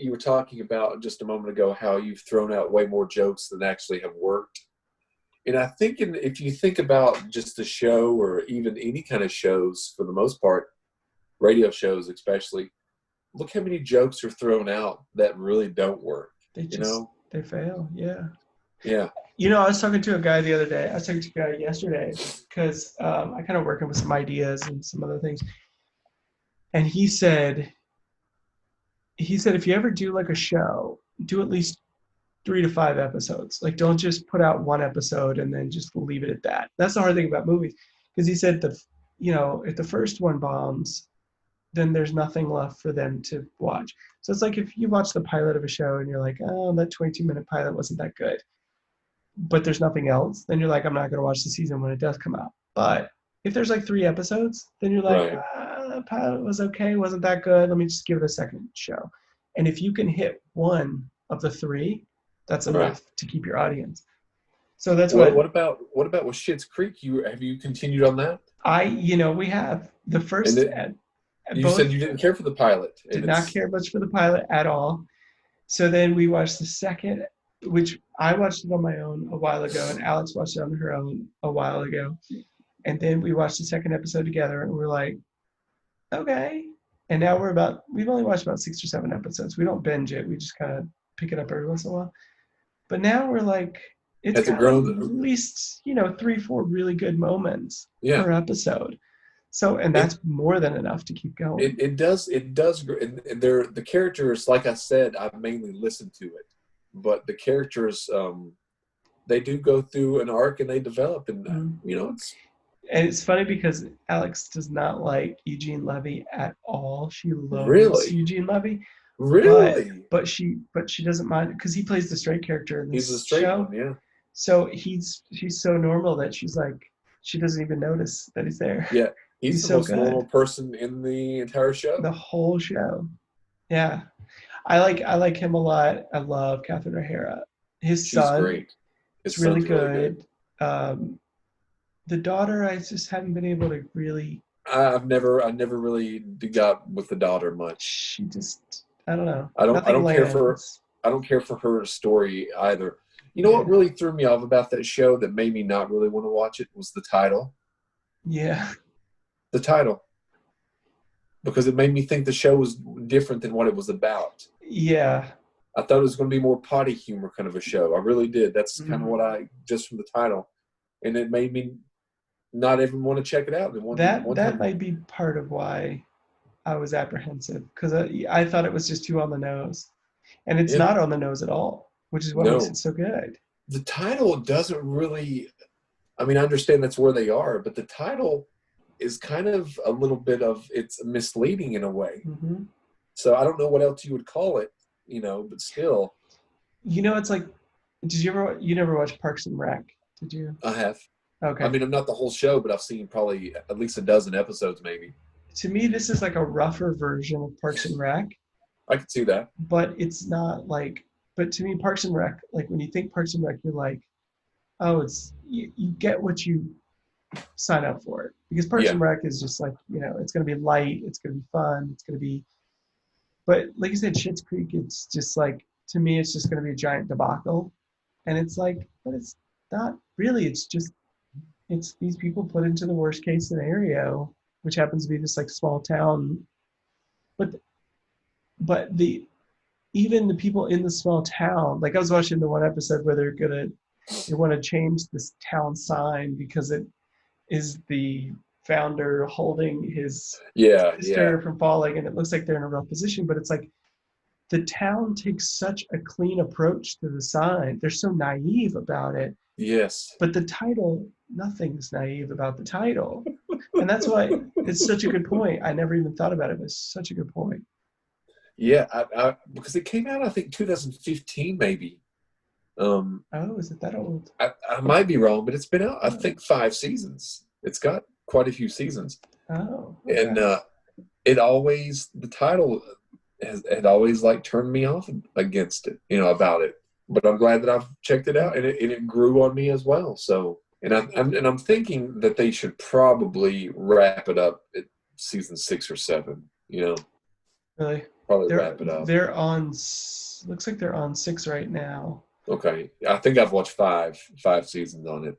you were talking about just a moment ago how you've thrown out way more jokes than actually have worked. And I think if you think about just a show or even any kind of shows, for the most part, radio shows especially, look how many jokes are thrown out that really don't work. They fail. Yeah. Yeah. I was talking to a guy the other day. I was talking to a guy yesterday because I kind of working with some ideas and some other things. And he said, if you ever do like a show, do at least 3 to 5 episodes. Like, don't just put out one episode and then just leave it at that. That's the hard thing about movies, because he said if the first one bombs, then there's nothing left for them to watch. So it's like if you watch the pilot of a show and you're like, oh, that 22-minute pilot wasn't that good, but there's nothing else, then you're like, I'm not going to watch the season when it does come out. But if there's like 3 episodes, then you're like, Right. The pilot was okay, wasn't that good, let me just give it a second show. And if you can hit one of the 3, that's enough to keep your audience. So that's what about with Schitt's Creek? Have you continued on that? We have the first. You said you didn't care for the pilot. Did not care much for the pilot at all. So then we watched the second, which I watched it on my own a while ago, and Alex watched it on her own a while ago. And then we watched the second episode together, and we're like, okay. And now we've only watched about 6 or 7 episodes. We don't binge it. We just kind of pick it up every once in a while. But now we're like, it's got at least 3, 4 really good moments per episode. So, and that's more than enough to keep going. It does. And the characters, like I said, I've mainly listened to it, but the characters, they do go through an arc and they develop, and it's funny because Alex does not like Eugene Levy at all. She loves Eugene Levy. Really? But she doesn't mind because he plays the straight character in this He's the straight show. one, yeah. So she's so normal that she's like, she doesn't even notice that he's there. Yeah, he's the most normal person in the entire show. The whole show. Yeah, I like him a lot. I love Catherine O'Hara. She's great. It's really good. The daughter, I just haven't been able to really. I never really got with the daughter much. She just, I don't know. I don't care for her story either. You know what really threw me off about that show that made me not really want to watch it was the title. Yeah. The title. Because it made me think the show was different than what it was about. Yeah. I thought it was going to be more potty humor kind of a show. I really did. That's kind of what just from the title. And it made me not even want to check it out. That might be part of why I was apprehensive, because I thought it was just too on the nose. And it's not on the nose at all, which is what makes it so good. The title doesn't really, I understand that's where they are, but the title is kind of a little bit of, it's misleading in a way. Mm-hmm. So I don't know what else you would call it, but still. It's like, you never watch Parks and Rec, did you? I have. Okay. I'm not the whole show, but I've seen probably at least a dozen episodes maybe. To me, this is like a rougher version of Parks and Rec. I could see that. But it's not like, but to me, Parks and Rec, like when you think Parks and Rec, you're like, oh, it's, you get what you sign up for it. Because Parks and Rec is just like, it's going to be light, it's going to be fun, it's going to be, but like you said, Schitt's Creek, it's just like, to me, it's just going to be a giant debacle. And it's like, but it's not really, it's these people put into the worst case scenario, which happens to be this like small town. But even the people in the small town, like I was watching the one episode where they want to change this town sign because it is the founder holding his sister from falling, and it looks like they're in a rough position, but it's like the town takes such a clean approach to the sign. They're so naive about it. Yes. But the title, nothing's naive about the title. And that's why it's such a good point. I never even thought about it, but it's such a good point. Yeah, because it came out, I think, 2015 maybe. Is it that old? I might be wrong, but it's been out, I think, 5 seasons. It's got quite a few seasons. Oh. Okay. And the title had always like turned me off against it, about it. But I'm glad that I've checked it out, and it grew on me as well. So, and I'm thinking that they should probably wrap it up at season 6 or 7. Really? probably They're wrap it up. they're on. Looks like they're on 6 right now. Okay, I think I've watched five seasons on it.